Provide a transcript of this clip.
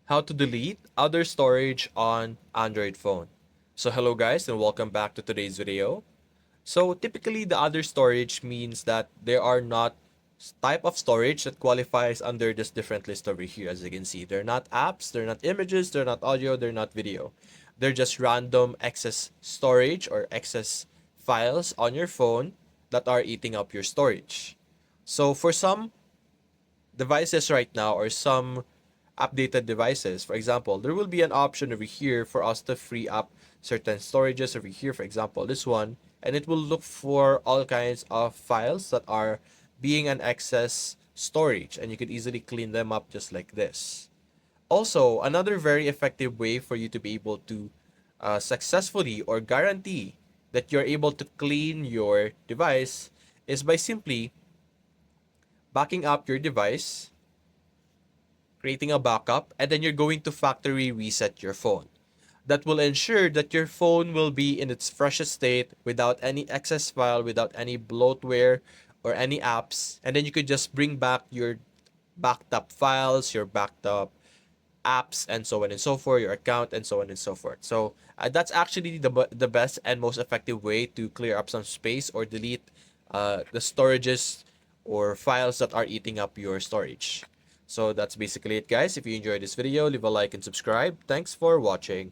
how to delete other storage on Android phone. So hello guys and welcome back to today's video. So typically the other storage means that there are not type of storage that qualifies under this different list over here. As you can see, they're not apps, they're not images, they're not audio, they're not video. They're just random excess storage or excess files on your phone that are eating up your storage. So for some devices right now or some updated devices, for example, there will be an option over here for us to free up certain storages over here, for example, this one, and it will look for all kinds of files that are being an excess storage, and you could easily clean them up just like this. Also, another very effective way for you to be able to successfully or guarantee that you're able to clean your device is by simply backing up your device, creating a backup, and then you're going to factory reset your phone. That will ensure that your phone will be in its freshest state without any excess file, without any bloatware or any apps. And then you could just bring back your backed up files, your backed up apps, and so on and so forth, your account, and so on and so forth. So that's actually the best and most effective way to clear up some space or delete the storages or files that are eating up your storage. So that's basically it, guys. If you enjoyed this video, leave a like and subscribe. Thanks for watching.